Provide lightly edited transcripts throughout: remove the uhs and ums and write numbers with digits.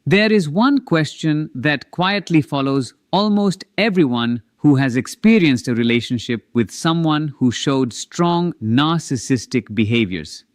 There is one question that quietly follows almost everyone who has experienced a relationship with someone who showed strong narcissistic behaviors.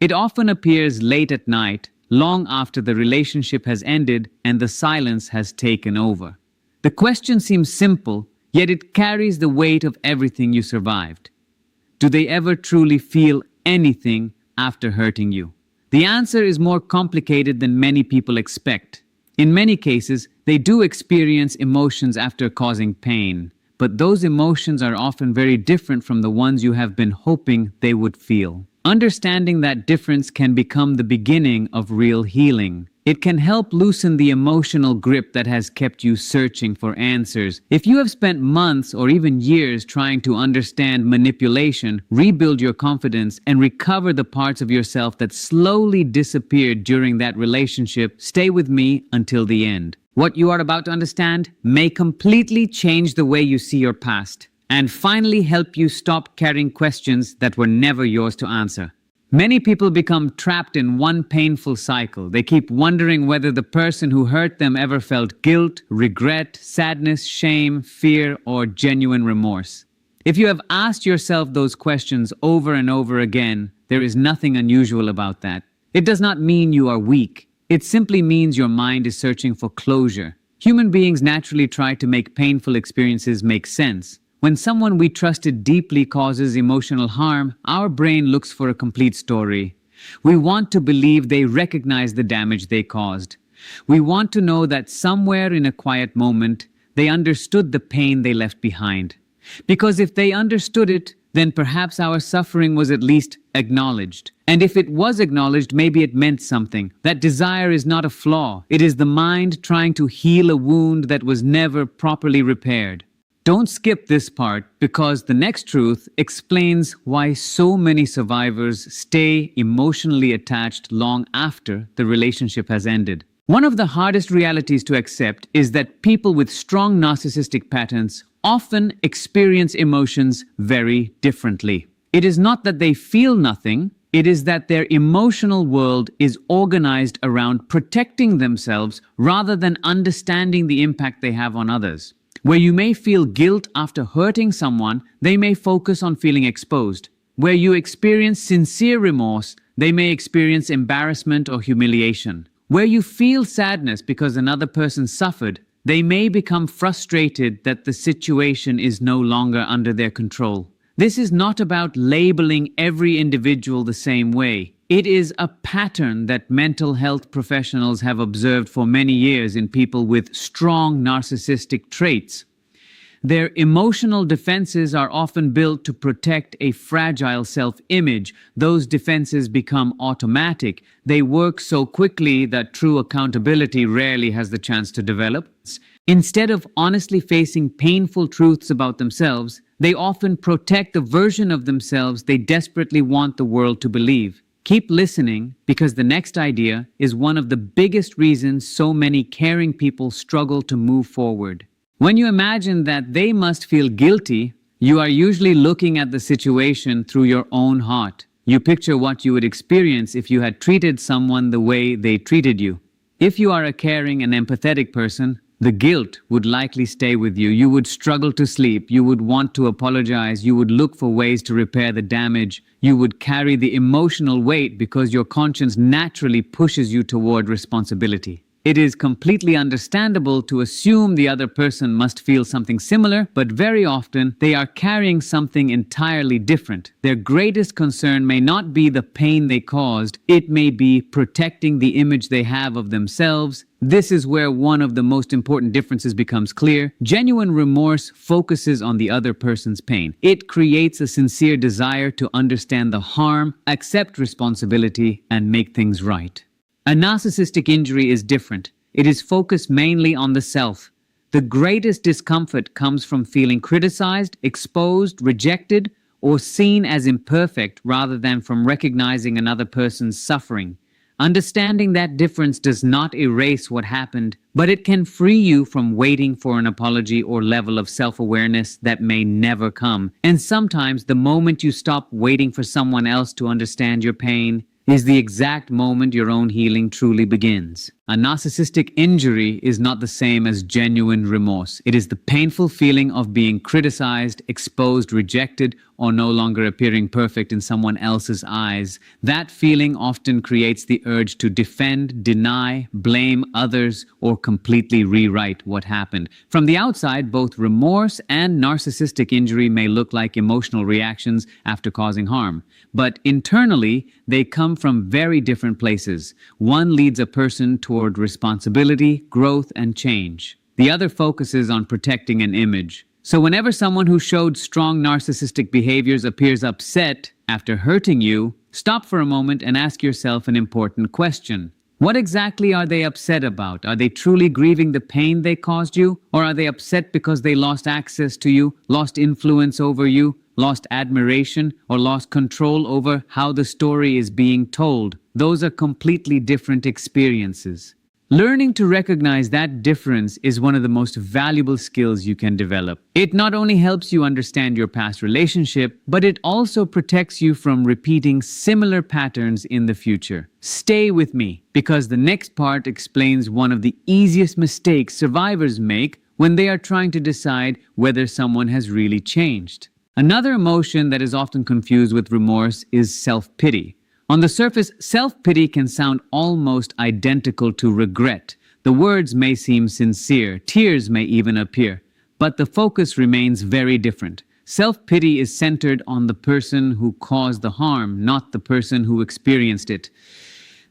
It often appears late at night, long after the relationship has ended and the silence has taken over. The question seems simple, yet it carries the weight of everything you survived. Do they ever truly feel anything after hurting you? The answer is more complicated than many people expect. In many cases, they do experience emotions after causing pain, but those emotions are often very different from the ones you have been hoping they would feel. Understanding that difference can become the beginning of real healing. It can help loosen the emotional grip that has kept you searching for answers. If you have spent months or even years trying to understand manipulation, rebuild your confidence, and recover the parts of yourself that slowly disappeared during that relationship, stay with me until the end. What you are about to understand may completely change the way you see your past, and finally help you stop carrying questions that were never yours to answer. Many people become trapped in one painful cycle. They keep wondering whether the person who hurt them ever felt guilt, regret, sadness, shame, fear, or genuine remorse. If you have asked yourself those questions over and over again, there is nothing unusual about that. It does not mean you are weak. It simply means your mind is searching for closure. Human beings naturally try to make painful experiences make sense. When someone we trusted deeply causes emotional harm, our brain looks for a complete story. We want to believe they recognize the damage they caused. We want to know that somewhere in a quiet moment, they understood the pain they left behind. Because if they understood it, then perhaps our suffering was at least acknowledged. And if it was acknowledged, maybe it meant something. That desire is not a flaw. It is the mind trying to heal a wound that was never properly repaired. Don't skip this part, because the next truth explains why so many survivors stay emotionally attached long after the relationship has ended. One of the hardest realities to accept is that people with strong narcissistic patterns often experience emotions very differently. It is not that they feel nothing, it is that their emotional world is organized around protecting themselves rather than understanding the impact they have on others. Where you may feel guilt after hurting someone, they may focus on feeling exposed. Where you experience sincere remorse, they may experience embarrassment or humiliation. Where you feel sadness because another person suffered, they may become frustrated that the situation is no longer under their control. This is not about labeling every individual the same way. It is a pattern that mental health professionals have observed for many years in people with strong narcissistic traits. Their emotional defenses are often built to protect a fragile self-image. Those defenses become automatic. They work so quickly that true accountability rarely has the chance to develop. Instead of honestly facing painful truths about themselves, they often protect the version of themselves they desperately want the world to believe. Keep listening, because the next idea is one of the biggest reasons so many caring people struggle to move forward. When you imagine that they must feel guilty, you are usually looking at the situation through your own heart. You picture what you would experience if you had treated someone the way they treated you. If you are a caring and empathetic person, the guilt would likely stay with you. You would struggle to sleep. You would want to apologize. You would look for ways to repair the damage. You would carry the emotional weight because your conscience naturally pushes you toward responsibility. It is completely understandable to assume the other person must feel something similar, but very often they are carrying something entirely different. Their greatest concern may not be the pain they caused, it may be protecting the image they have of themselves. This is where one of the most important differences becomes clear. Genuine remorse focuses on the other person's pain. It creates a sincere desire to understand the harm, accept responsibility, and make things right. A narcissistic injury is different. It is focused mainly on the self. The greatest discomfort comes from feeling criticized, exposed, rejected, or seen as imperfect rather than from recognizing another person's suffering. Understanding that difference does not erase what happened, but it can free you from waiting for an apology or level of self-awareness that may never come. And sometimes the moment you stop waiting for someone else to understand your pain is the exact moment your own healing truly begins. A narcissistic injury is not the same as genuine remorse. It is the painful feeling of being criticized, exposed, rejected, or no longer appearing perfect in someone else's eyes. That feeling often creates the urge to defend, deny, blame others, or completely rewrite what happened. From the outside, both remorse and narcissistic injury may look like emotional reactions after causing harm. But internally, they come from very different places. One leads a person toward responsibility, growth, and change. The other focuses on protecting an image. So whenever someone who showed strong narcissistic behaviors appears upset after hurting you, stop for a moment and ask yourself an important question. What exactly are they upset about? Are they truly grieving the pain they caused you? Or are they upset because they lost access to you, lost influence over you, lost admiration, or lost control over how the story is being told? Those are completely different experiences. Learning to recognize that difference is one of the most valuable skills you can develop. It not only helps you understand your past relationship, but it also protects you from repeating similar patterns in the future. Stay with me, because the next part explains one of the easiest mistakes survivors make when they are trying to decide whether someone has really changed. Another emotion that is often confused with remorse is self-pity. On the surface, self-pity can sound almost identical to regret. The words may seem sincere, tears may even appear, but the focus remains very different. Self-pity is centered on the person who caused the harm, not the person who experienced it.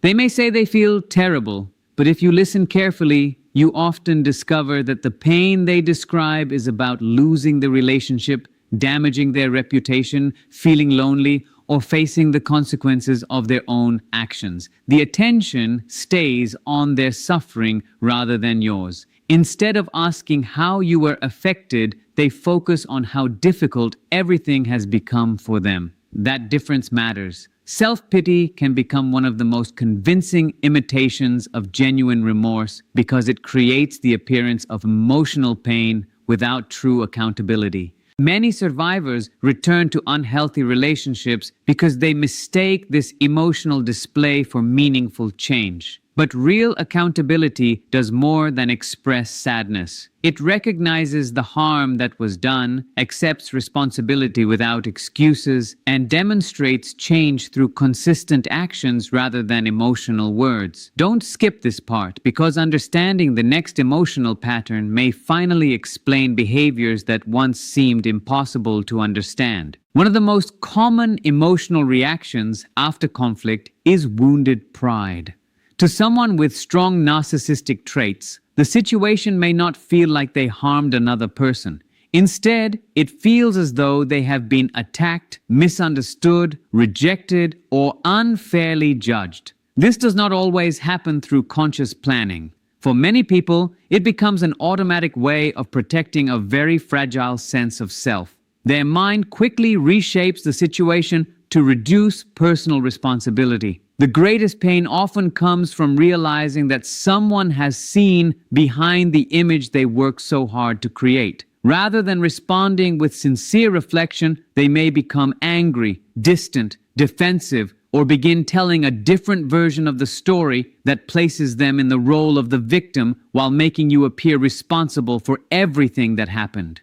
They may say they feel terrible, but if you listen carefully, you often discover that the pain they describe is about losing the relationship, damaging their reputation, feeling lonely, or facing the consequences of their own actions. The attention stays on their suffering rather than yours. Instead of asking how you were affected, they focus on how difficult everything has become for them. That difference matters. Self-pity can become one of the most convincing imitations of genuine remorse because it creates the appearance of emotional pain without true accountability. Many survivors return to unhealthy relationships because they mistake this emotional display for meaningful change. But real accountability does more than express sadness. It recognizes the harm that was done, accepts responsibility without excuses, and demonstrates change through consistent actions rather than emotional words. Don't skip this part, because understanding the next emotional pattern may finally explain behaviors that once seemed impossible to understand. One of the most common emotional reactions after conflict is wounded pride. To someone with strong narcissistic traits, the situation may not feel like they harmed another person. Instead, it feels as though they have been attacked, misunderstood, rejected, or unfairly judged. This does not always happen through conscious planning. For many people, it becomes an automatic way of protecting a very fragile sense of self. Their mind quickly reshapes the situation to reduce personal responsibility. The greatest pain often comes from realizing that someone has seen behind the image they worked so hard to create. Rather than responding with sincere reflection, they may become angry, distant, defensive, or begin telling a different version of the story that places them in the role of the victim while making you appear responsible for everything that happened.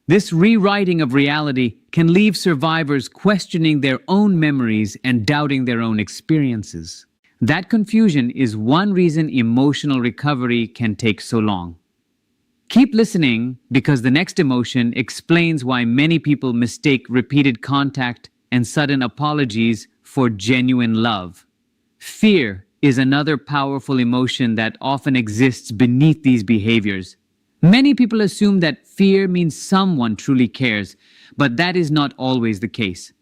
This rewriting of reality can leave survivors questioning their own memories and doubting their own experiences. That confusion is one reason emotional recovery can take so long. Keep listening, because the next emotion explains why many people mistake repeated contact and sudden apologies for genuine love. Fear is another powerful emotion that often exists beneath these behaviors. Many people assume that fear means someone truly cares, but that is not always the case.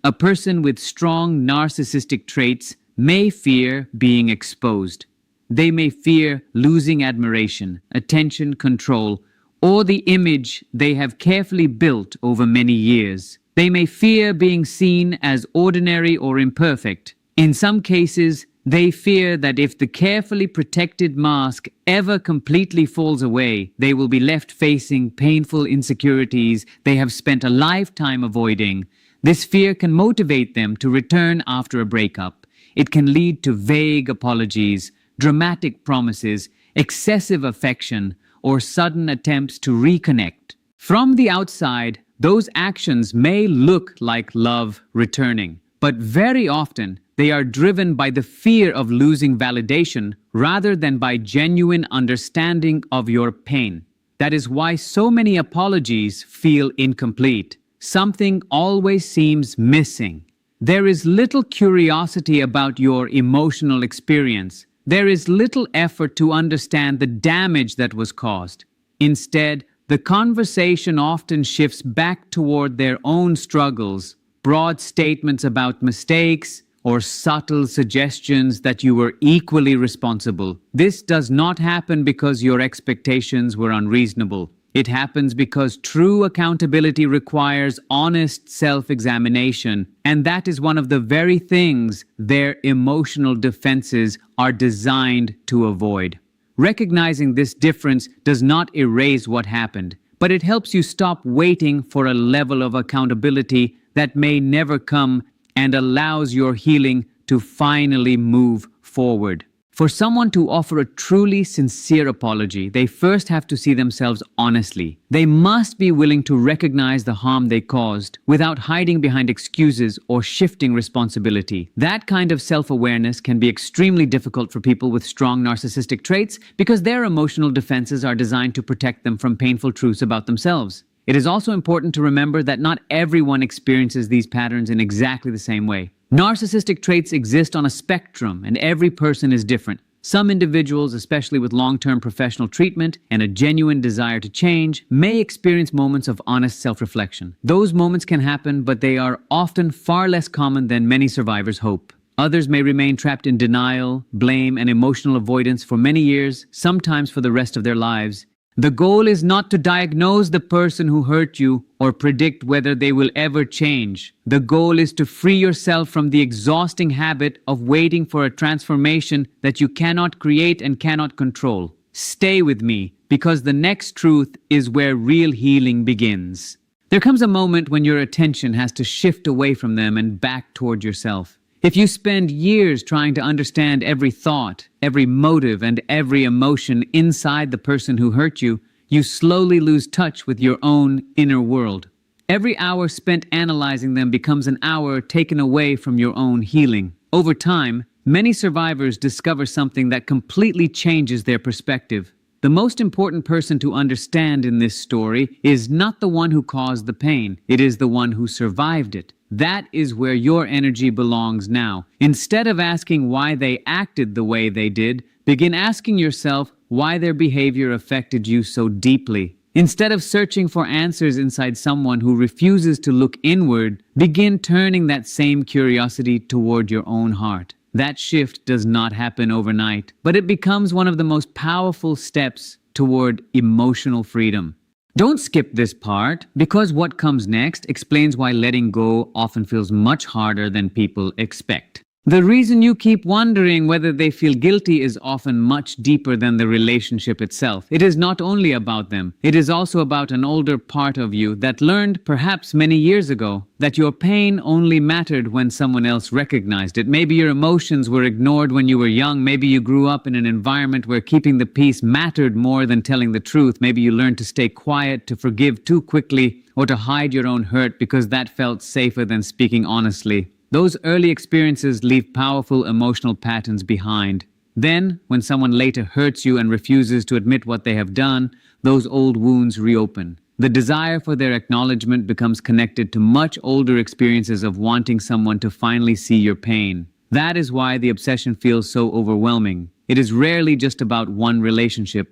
A person with strong narcissistic traits may fear being exposed. They may fear losing admiration, attention, control, or the image they have carefully built over many years. They may fear being seen as ordinary or imperfect. In some cases, they fear that if the carefully protected mask ever completely falls away, they will be left facing painful insecurities they have spent a lifetime avoiding. This fear can motivate them to return after a breakup, It can lead to vague apologies, dramatic promises, excessive affection, or sudden attempts to reconnect. From the outside, those actions may look like love returning, but very often they are driven by the fear of losing validation rather than by genuine understanding of your pain. That is why so many apologies feel incomplete. Something always seems missing. There is little curiosity about your emotional experience. There is little effort to understand the damage that was caused. Instead, the conversation often shifts back toward their own struggles, broad statements about mistakes, or subtle suggestions that you were equally responsible. This does not happen because your expectations were unreasonable. It happens because true accountability requires honest self-examination, and that is one of the very things their emotional defenses are designed to avoid. Recognizing this difference does not erase what happened, but it helps you stop waiting for a level of accountability that may never come and allows your healing to finally move forward. For someone to offer a truly sincere apology, they first have to see themselves honestly. They must be willing to recognize the harm they caused without hiding behind excuses or shifting responsibility. That kind of self-awareness can be extremely difficult for people with strong narcissistic traits because their emotional defenses are designed to protect them from painful truths about themselves. It is also important to remember that not everyone experiences these patterns in exactly the same way. Narcissistic traits exist on a spectrum, and every person is different. Some individuals, especially with long-term professional treatment and a genuine desire to change, may experience moments of honest self-reflection. Those moments can happen, but they are often far less common than many survivors hope. Others may remain trapped in denial, blame, and emotional avoidance for many years, sometimes for the rest of their lives. The goal is not to diagnose the person who hurt you or predict whether they will ever change. The goal is to free yourself from the exhausting habit of waiting for a transformation that you cannot create and cannot control. Stay with me, because the next truth is where real healing begins. There comes a moment when your attention has to shift away from them and back toward yourself. If you spend years trying to understand every thought, every motive, and every emotion inside the person who hurt you, you slowly lose touch with your own inner world. Every hour spent analyzing them becomes an hour taken away from your own healing. Over time, many survivors discover something that completely changes their perspective. The most important person to understand in this story is not the one who caused the pain, it is the one who survived it. That is where your energy belongs now. Instead of asking why they acted the way they did, begin asking yourself why their behavior affected you so deeply. Instead of searching for answers inside someone who refuses to look inward, begin turning that same curiosity toward your own heart. That shift does not happen overnight, but it becomes one of the most powerful steps toward emotional freedom. Don't skip this part, because what comes next explains why letting go often feels much harder than people expect. The reason you keep wondering whether they feel guilty is often much deeper than the relationship itself. It is not only about them, it is also about an older part of you that learned, perhaps many years ago, that your pain only mattered when someone else recognized it. Maybe your emotions were ignored when you were young. Maybe you grew up in an environment where keeping the peace mattered more than telling the truth. Maybe you learned to stay quiet, to forgive too quickly, or to hide your own hurt because that felt safer than speaking honestly. Those early experiences leave powerful emotional patterns behind. Then, when someone later hurts you and refuses to admit what they have done, those old wounds reopen. The desire for their acknowledgement becomes connected to much older experiences of wanting someone to finally see your pain. That is why the obsession feels so overwhelming. It is rarely just about one relationship.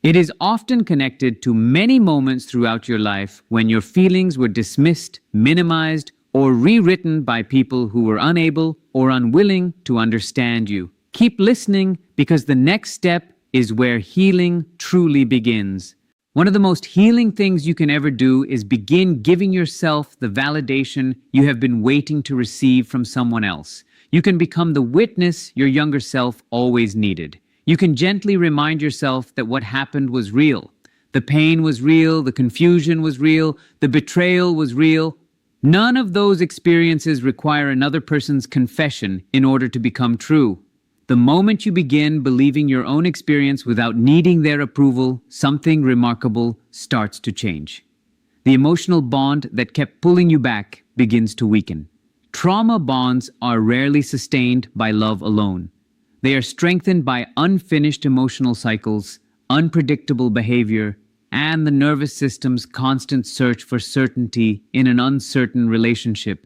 It is often connected to many moments throughout your life when your feelings were dismissed, minimized, or rewritten by people who were unable or unwilling to understand you. Keep listening, because the next step is where healing truly begins. One of the most healing things you can ever do is begin giving yourself the validation you have been waiting to receive from someone else. You can become the witness your younger self always needed. You can gently remind yourself that what happened was real. The pain was real, the confusion was real, the betrayal was real. None of those experiences require another person's confession in order to become true. The moment you begin believing your own experience without needing their approval, something remarkable starts to change. The emotional bond that kept pulling you back begins to weaken. Trauma bonds are rarely sustained by love alone. They are strengthened by unfinished emotional cycles, unpredictable behavior, and the nervous system's constant search for certainty in an uncertain relationship.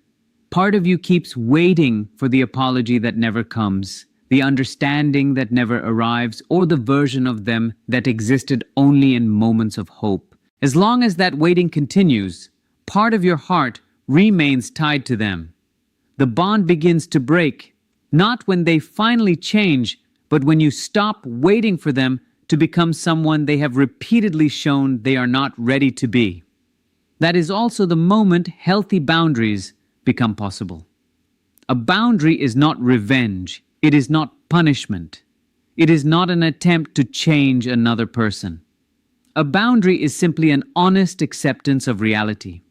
Part of you keeps waiting for the apology that never comes, the understanding that never arrives, or the version of them that existed only in moments of hope. As long as that waiting continues, part of your heart remains tied to them. The bond begins to break, not when they finally change, but when you stop waiting for them to become someone they have repeatedly shown they are not ready to be. That is also the moment healthy boundaries become possible. A boundary is not revenge. It is not punishment. It is not an attempt to change another person. A boundary is simply an honest acceptance of reality.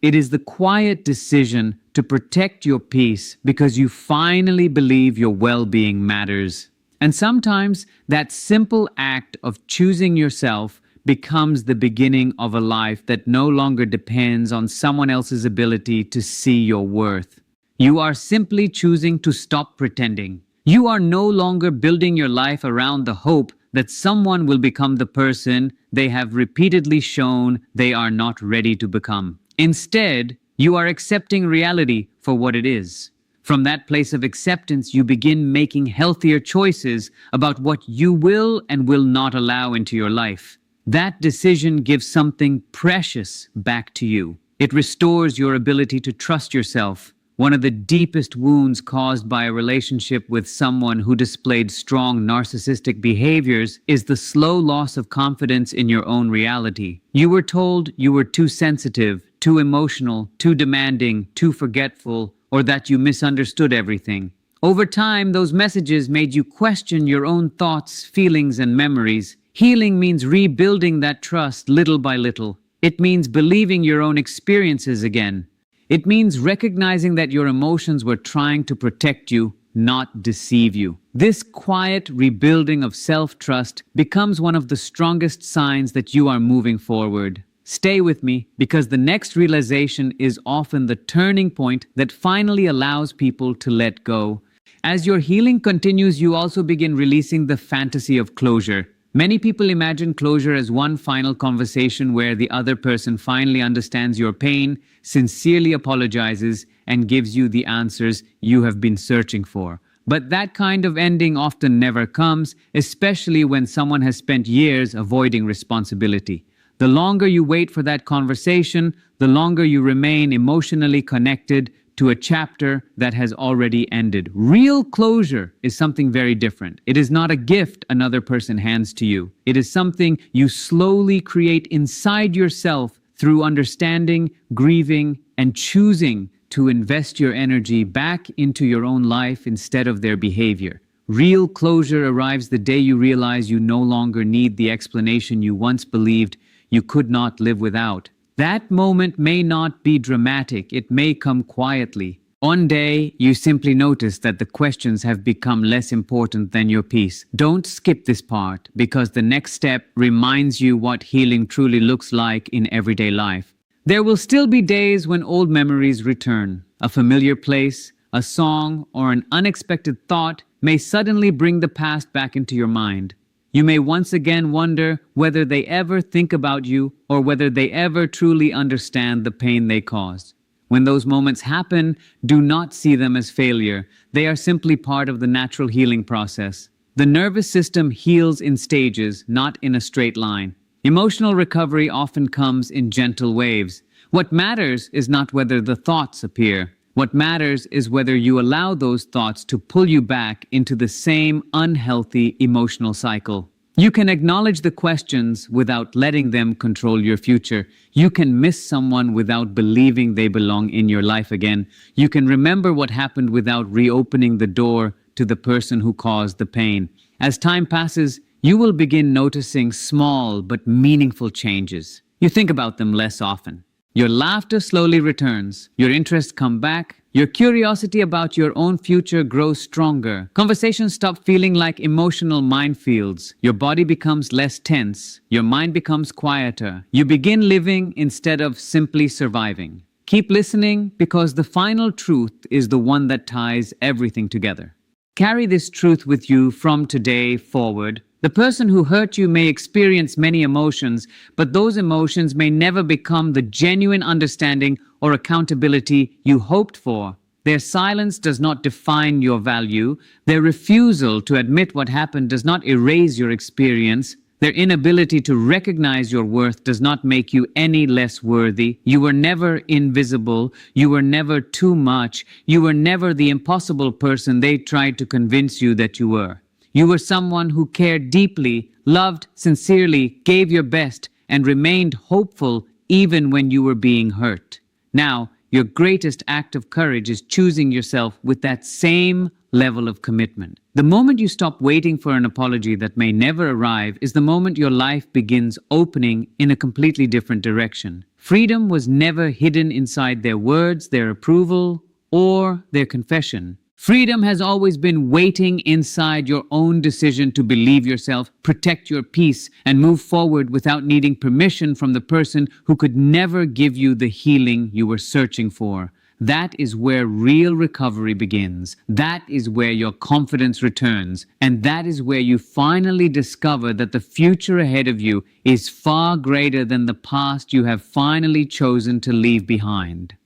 It is the quiet decision to protect your peace because you finally believe your well-being matters. And sometimes that simple act of choosing yourself becomes the beginning of a life that no longer depends on someone else's ability to see your worth. You are simply choosing to stop pretending. You are no longer building your life around the hope that someone will become the person they have repeatedly shown they are not ready to become. Instead, you are accepting reality for what it is. From that place of acceptance, you begin making healthier choices about what you will and will not allow into your life. That decision gives something precious back to you. It restores your ability to trust yourself. One of the deepest wounds caused by a relationship with someone who displayed strong narcissistic behaviors is the slow loss of confidence in your own reality. You were told you were too sensitive, too emotional, too demanding, too forgetful, or that you misunderstood everything. Over time, those messages made you question your own thoughts, feelings, and memories. Healing means rebuilding that trust little by little. It means believing your own experiences again. It means recognizing that your emotions were trying to protect you, not deceive you. This quiet rebuilding of self-trust becomes one of the strongest signs that you are moving forward. Stay with me, because the next realization is often the turning point that finally allows people to let go. As your healing continues, you also begin releasing the fantasy of closure. Many people imagine closure as one final conversation where the other person finally understands your pain, sincerely apologizes, and gives you the answers you have been searching for. But that kind of ending often never comes, especially when someone has spent years avoiding responsibility. The longer you wait for that conversation, the longer you remain emotionally connected to a chapter that has already ended. Real closure is something very different. It is not a gift another person hands to you. It is something you slowly create inside yourself through understanding, grieving, and choosing to invest your energy back into your own life instead of their behavior. Real closure arrives the day you realize you no longer need the explanation you once believed you could not live without. That moment may not be dramatic, it may come quietly. One day, you simply notice that the questions have become less important than your peace. Don't skip this part, because the next step reminds you what healing truly looks like in everyday life. There will still be days when old memories return. A familiar place, a song, or an unexpected thought may suddenly bring the past back into your mind. You may once again wonder whether they ever think about you or whether they ever truly understand the pain they caused. When those moments happen, do not see them as failure. They are simply part of the natural healing process. The nervous system heals in stages, not in a straight line. Emotional recovery often comes in gentle waves. What matters is not whether the thoughts appear. What matters is whether you allow those thoughts to pull you back into the same unhealthy emotional cycle. You can acknowledge the questions without letting them control your future. You can miss someone without believing they belong in your life again. You can remember what happened without reopening the door to the person who caused the pain. As time passes, you will begin noticing small but meaningful changes. You think about them less often. Your laughter slowly returns. Your interests come back. Your curiosity about your own future grows stronger. Conversations stop feeling like emotional minefields. Your body becomes less tense. Your mind becomes quieter. You begin living instead of simply surviving. Keep listening because the final truth is the one that ties everything together. Carry this truth with you from today forward. The person who hurt you may experience many emotions, but those emotions may never become the genuine understanding or accountability you hoped for. Their silence does not define your value. Their refusal to admit what happened does not erase your experience. Their inability to recognize your worth does not make you any less worthy. You were never invisible. You were never too much. You were never the impossible person they tried to convince you that you were. You were someone who cared deeply, loved sincerely, gave your best, and remained hopeful even when you were being hurt. Now, your greatest act of courage is choosing yourself with that same level of commitment. The moment you stop waiting for an apology that may never arrive is the moment your life begins opening in a completely different direction. Freedom was never hidden inside their words, their approval, or their confession. Freedom has always been waiting inside your own decision to believe yourself, protect your peace, and move forward without needing permission from the person who could never give you the healing you were searching for. That is where real recovery begins. That is where your confidence returns. And that is where you finally discover that the future ahead of you is far greater than the past you have finally chosen to leave behind.